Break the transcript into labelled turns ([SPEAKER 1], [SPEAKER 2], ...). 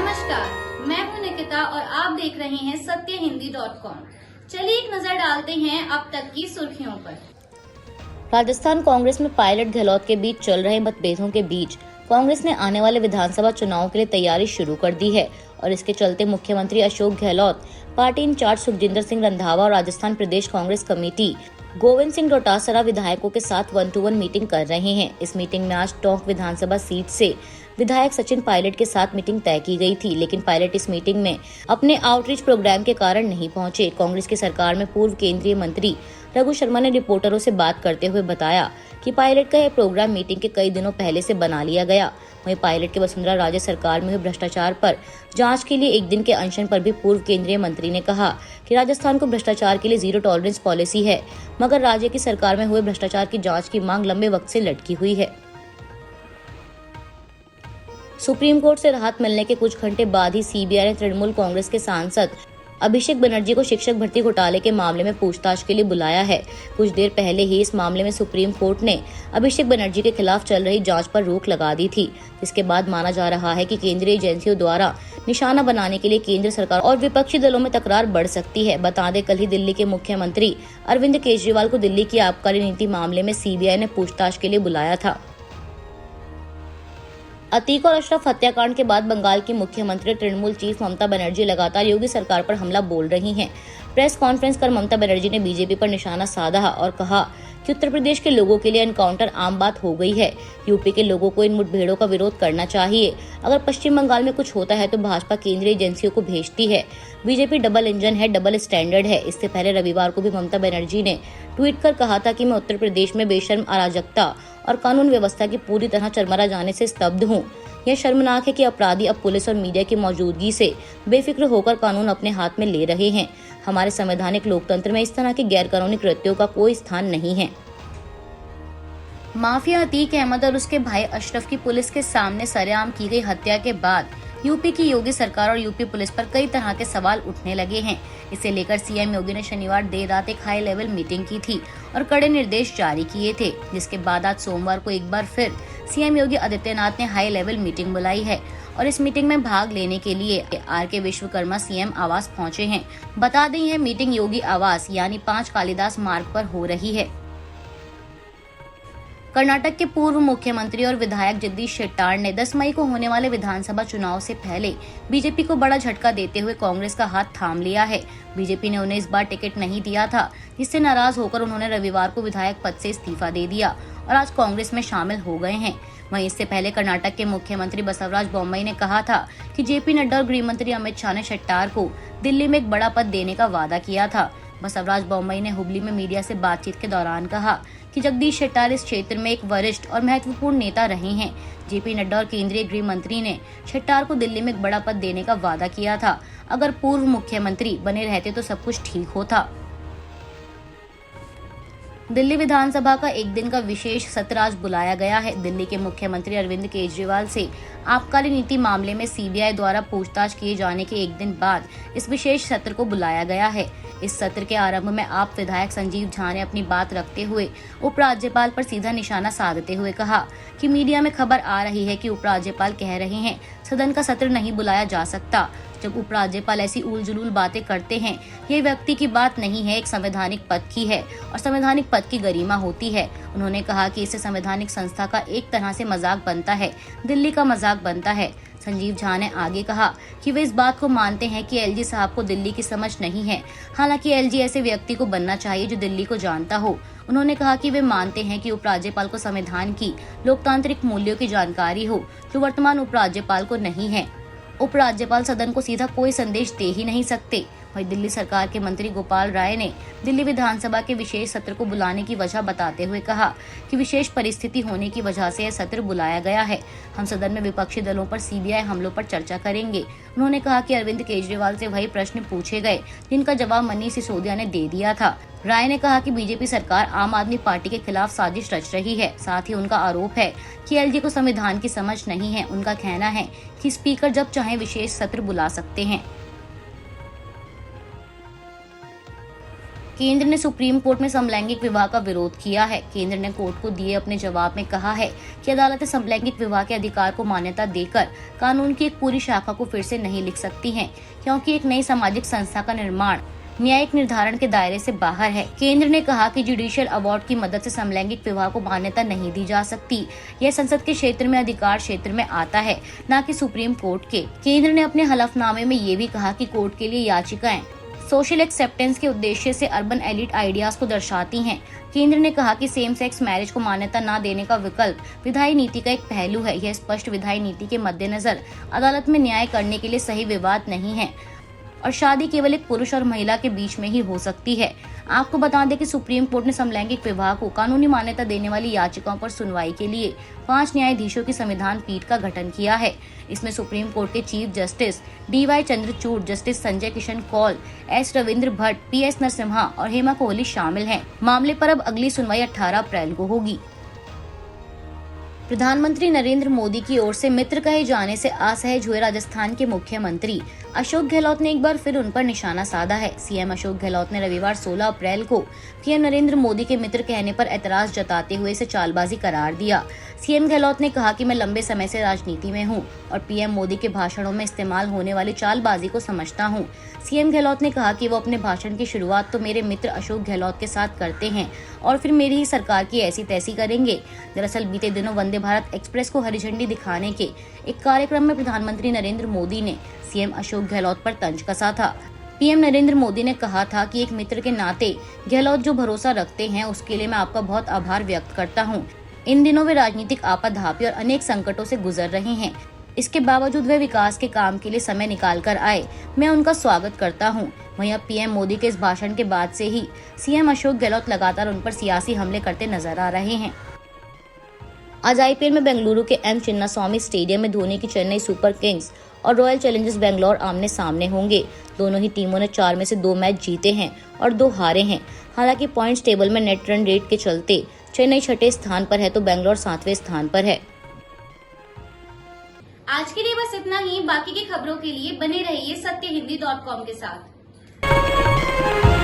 [SPEAKER 1] नमस्कार, मैं हूं निकिता और आप देख रहे हैं सत्यहिंदी.com। चलिए एक नजर डालते हैं अब तक की सुर्खियों पर।
[SPEAKER 2] राजस्थान कांग्रेस में पायलट गहलोत के बीच चल रहे मतभेदों के बीच कांग्रेस ने आने वाले विधानसभा चुनाव के लिए तैयारी शुरू कर दी है और इसके चलते मुख्यमंत्री अशोक गहलोत, पार्टी इंचार्ज सुखजिंदर सिंह रंधावा और राजस्थान प्रदेश कांग्रेस कमेटी गोविंद सिंह डोटासरा विधायकों के साथ 1-to-1 मीटिंग कर रहे हैं। इस मीटिंग में आज टोंक विधानसभा सीट से विधायक सचिन पायलट के साथ मीटिंग तय की गई थी, लेकिन पायलट इस मीटिंग में अपने आउटरीच प्रोग्राम के कारण नहीं पहुंचे। कांग्रेस की सरकार में पूर्व केंद्रीय मंत्री रघु शर्मा ने रिपोर्टरों से बात करते हुए बताया कि पायलट का यह प्रोग्राम मीटिंग के कई दिनों पहले से बना लिया गया। वहीं पायलट के वसुंधरा राजे सरकार में हुए भ्रष्टाचार पर जांच के लिए एक दिन के अनशन पर भी पूर्व केंद्रीय मंत्री ने कहा कि राजस्थान को भ्रष्टाचार के लिए जीरो टॉलरेंस पॉलिसी है, मगर राज्य की सरकार में हुए भ्रष्टाचार की जांच की मांग लंबे वक्त से लटकी हुई है। सुप्रीम कोर्ट से राहत मिलने के कुछ घंटे बाद ही सीबीआई ने तृणमूल कांग्रेस के सांसद अभिषेक बनर्जी को शिक्षक भर्ती घोटाले के मामले में पूछताछ के लिए बुलाया है। कुछ देर पहले ही इस मामले में सुप्रीम कोर्ट ने अभिषेक बनर्जी के खिलाफ चल रही जांच पर रोक लगा दी थी। इसके बाद माना जा रहा है कि केंद्रीय एजेंसियों द्वारा निशाना बनाने के लिए केंद्र सरकार और विपक्षी दलों में तकरार बढ़ सकती है। बता दें, कल ही दिल्ली के मुख्यमंत्री अरविंद केजरीवाल को दिल्ली की आबकारी नीति मामले में सीबीआई ने पूछताछ के लिए बुलाया था। अतीक और अशरफ हत्याकांड के बाद बंगाल की मुख्यमंत्री तृणमूल चीफ ममता बनर्जी लगातार योगी सरकार पर हमला बोल रही हैं। प्रेस कॉन्फ्रेंस कर ममता बनर्जी ने बीजेपी पर निशाना साधा और कहा कि उत्तर प्रदेश के लोगों के लिए एनकाउंटर आम बात हो गई है। यूपी के लोगों को इन मुठभेड़ों का विरोध करना चाहिए। अगर पश्चिम बंगाल में कुछ होता है तो भाजपा केंद्रीय एजेंसियों को भेजती है। बीजेपी डबल इंजन है, डबल स्टैंडर्ड है। इससे पहले रविवार को भी ममता बनर्जी ने ट्वीट कर कहा था कि मैं उत्तर प्रदेश में बेशर्म अराजकता और कानून व्यवस्था की पूरी तरह चरमरा जाने से स्तब्ध हूँ। यह शर्मनाक है कि अपराधी अब पुलिस और मीडिया की मौजूदगी से बेफिक्र होकर कानून अपने हाथ में ले रहे हैं। हमारे संवैधानिक लोकतंत्र में इस तरह के गैरकानूनी कृत्यों का कोई स्थान नहीं है। माफिया अतीक अहमद और उसके भाई अशरफ की पुलिस के सामने सरेआम की गई हत्या के बाद यूपी की योगी सरकार और यूपी पुलिस पर कई तरह के सवाल उठने लगे हैं। इसे लेकर सीएम योगी ने शनिवार देर रात एक हाई लेवल मीटिंग की थी और कड़े निर्देश जारी किए थे, जिसके बाद आज सोमवार को एक बार फिर सीएम योगी आदित्यनाथ ने हाई लेवल मीटिंग बुलाई है और इस मीटिंग में भाग लेने के लिए आर.के. विश्वकर्मा सीएम आवास पहुंचे हैं। बता दें, यह मीटिंग योगी आवास यानी 5 कालिदास मार्ग पर हो रही है। कर्नाटक के पूर्व मुख्यमंत्री और विधायक जगदीश शेट्टार ने 10 मई को होने वाले विधानसभा चुनाव से पहले बीजेपी को बड़ा झटका देते हुए कांग्रेस का हाथ थाम लिया है। बीजेपी ने उन्हें इस बार टिकट नहीं दिया था, जिससे नाराज होकर उन्होंने रविवार को विधायक पद से इस्तीफा दे दिया और आज कांग्रेस में शामिल हो गए हैं। वहीं इससे पहले कर्नाटक के मुख्यमंत्री बसवराज बोम्मई ने कहा था कि जेपी नड्डा और गृह मंत्री अमित शाह ने शेट्टार को दिल्ली में एक बड़ा पद देने का वादा किया था। बसवराज बोम्मई ने हुबली में मीडिया से बातचीत के दौरान कहा कि जगदीश शेट्टार इस क्षेत्र में एक वरिष्ठ और महत्वपूर्ण नेता रहे हैं। जेपी नड्डा और केंद्रीय गृह मंत्री ने शेट्टार को दिल्ली में एक बड़ा पद देने का वादा किया था। अगर पूर्व मुख्यमंत्री बने रहते तो सब कुछ ठीक होता। दिल्ली विधानसभा का एक दिन का विशेष सत्र आज बुलाया गया है। दिल्ली के मुख्यमंत्री अरविंद केजरीवाल से आबकारी नीति मामले में सीबीआई द्वारा पूछताछ किए जाने के एक दिन बाद इस विशेष सत्र को बुलाया गया है। इस सत्र के आरंभ में आप विधायक संजीव झा ने अपनी बात रखते हुए उपराज्यपाल पर सीधा निशाना साधते हुए कहा कि मीडिया में खबर आ रही है कि उपराज्यपाल कह रहे हैं सदन का सत्र नहीं बुलाया जा सकता। जब उपराज्यपाल ऐसी उलझुल बातें करते हैं, ये व्यक्ति की बात नहीं है, एक संवैधानिक पद की है और संवैधानिक पद की गरिमा होती है। उन्होंने कहा कि इससे संवैधानिक संस्था का एक तरह से मजाक बनता है, दिल्ली का मजाक बनता है। संजीव झा ने आगे कहा कि वे इस बात को मानते हैं कि एलजी साहब को दिल्ली की समझ नहीं है। हालांकि एलजी ऐसे व्यक्ति को बनना चाहिए जो दिल्ली को जानता हो। उन्होंने कहा कि वे मानते हैं कि उपराज्यपाल को संविधान की लोकतांत्रिक मूल्यों की जानकारी हो, जो वर्तमान उपराज्यपाल को नहीं है। उपराज्यपाल सदन को सीधा कोई संदेश दे ही नहीं सकते। वहीं दिल्ली सरकार के मंत्री गोपाल राय ने दिल्ली विधानसभा के विशेष सत्र को बुलाने की वजह बताते हुए कहा कि विशेष परिस्थिति होने की वजह से यह सत्र बुलाया गया है। हम सदन में विपक्षी दलों पर सीबीआई हमलों पर चर्चा करेंगे। उन्होंने कहा कि अरविंद केजरीवाल से वही प्रश्न पूछे गए जिनका जवाब मनीष सिसोदिया ने दे दिया था। राय ने कहा कि बीजेपी सरकार आम आदमी पार्टी के खिलाफ साजिश रच रही है। साथ ही उनका आरोप है कि एलजी को संविधान की समझ नहीं है। उनका कहना है कि स्पीकर जब चाहे विशेष सत्र बुला सकते हैं। केंद्र ने सुप्रीम कोर्ट में समलैंगिक विवाह का विरोध किया है। केंद्र ने कोर्ट को दिए अपने जवाब में कहा है कि अदालतें समलैंगिक विवाह के अधिकार को मान्यता देकर कानून की एक पूरी शाखा को फिर से नहीं लिख सकती हैं, क्योंकि एक नई सामाजिक संस्था का निर्माण न्यायिक निर्धारण के दायरे से बाहर है। केंद्र ने कहा कि जुडिशियल अवार्ड की मदद से समलैंगिक विवाह को मान्यता नहीं दी जा सकती। यह संसद के क्षेत्र में अधिकार क्षेत्र में आता है, न कि सुप्रीम कोर्ट के। केंद्र ने अपने हलफनामे में ये भी कहा कि कोर्ट के लिए याचिकाएं सोशल एक्सेप्टेंस के उद्देश्य से अर्बन एलिट आइडियाज को दर्शाती हैं। केंद्र ने कहा कि सेम सेक्स मैरिज को मान्यता न देने का विकल्प विधायी नीति का एक पहलू है। यह स्पष्ट विधायी नीति के मद्देनजर अदालत में न्याय करने के लिए सही विवाद नहीं है और शादी केवल एक पुरुष और महिला के बीच में ही हो सकती है। आपको बता दें कि सुप्रीम कोर्ट ने समलैंगिक विवाह को कानूनी मान्यता देने वाली याचिकाओं पर सुनवाई के लिए 5 न्यायाधीशों की संविधान पीठ का गठन किया है। इसमें सुप्रीम कोर्ट के chief justice DY Chandrachud, justice Sanjay Kishan Kaul, S Ravindra Bhatt, PS Narasimha और हेमा कोहली शामिल हैं। मामले पर अब अगली सुनवाई 18 अप्रैल को होगी। प्रधानमंत्री नरेंद्र मोदी की ओर से मित्र कहे जाने से असहज हुए राजस्थान के मुख्यमंत्री अशोक गहलोत ने एक बार फिर उन पर निशाना साधा है। सीएम अशोक गहलोत ने रविवार 16 अप्रैल को पीएम नरेंद्र मोदी के मित्र कहने पर ऐतराज जताते हुए इसे चालबाजी करार दिया। सीएम गहलोत ने कहा कि मैं लंबे समय से राजनीति में हूं और पीएम मोदी के भाषणों में इस्तेमाल होने वाली चालबाजी को समझता हूं। सीएम गहलोत ने कहा कि वो अपने भाषण की शुरुआत तो मेरे मित्र अशोक गहलोत के साथ करते हैं और फिर मेरी ही सरकार की ऐसी तैसी करेंगे। दरअसल बीते दिनों वंदे भारत एक्सप्रेस को हरी झंडी दिखाने के एक कार्यक्रम में प्रधानमंत्री नरेंद्र मोदी ने सीएम अशोक गहलोत पर तंज कसा था। पीएम नरेंद्र मोदी ने कहा था कि एक मित्र के नाते गहलोत जो भरोसा रखते हैं उसके लिए मैं आपका बहुत आभार व्यक्त करता हूं। इन दिनों वे राजनीतिक आपाधापी और अनेक संकटों से गुजर रहे हैं। इसके बावजूद वे विकास के काम के लिए समय निकाल कर आए। मैं उनका स्वागत करता हूं। वहीं अब पीएम मोदी के इस भाषण के बाद से ही सीएम अशोक गहलोत लगातार उन पर सियासी हमले करते नजर आ रहे हैं। आज IPL में बेंगलुरु के M चिन्नास्वामी स्टेडियम में धोनी की चेन्नई सुपर किंग्स और रॉयल चैलेंजर्स बेंगलोर आमने सामने होंगे। दोनों ही टीमों ने 4 में से 2 मैच जीते हैं और 2 हारे हैं। हालांकि पॉइंट्स टेबल में नेट रन रेट के चलते चेन्नई 6ठे स्थान पर है तो बेंगलोर 7वें स्थान पर है।
[SPEAKER 1] आज के लिए बस इतना ही। बाकी की खबरों के लिए बने रहिए सत्यहिंदी.com के साथ।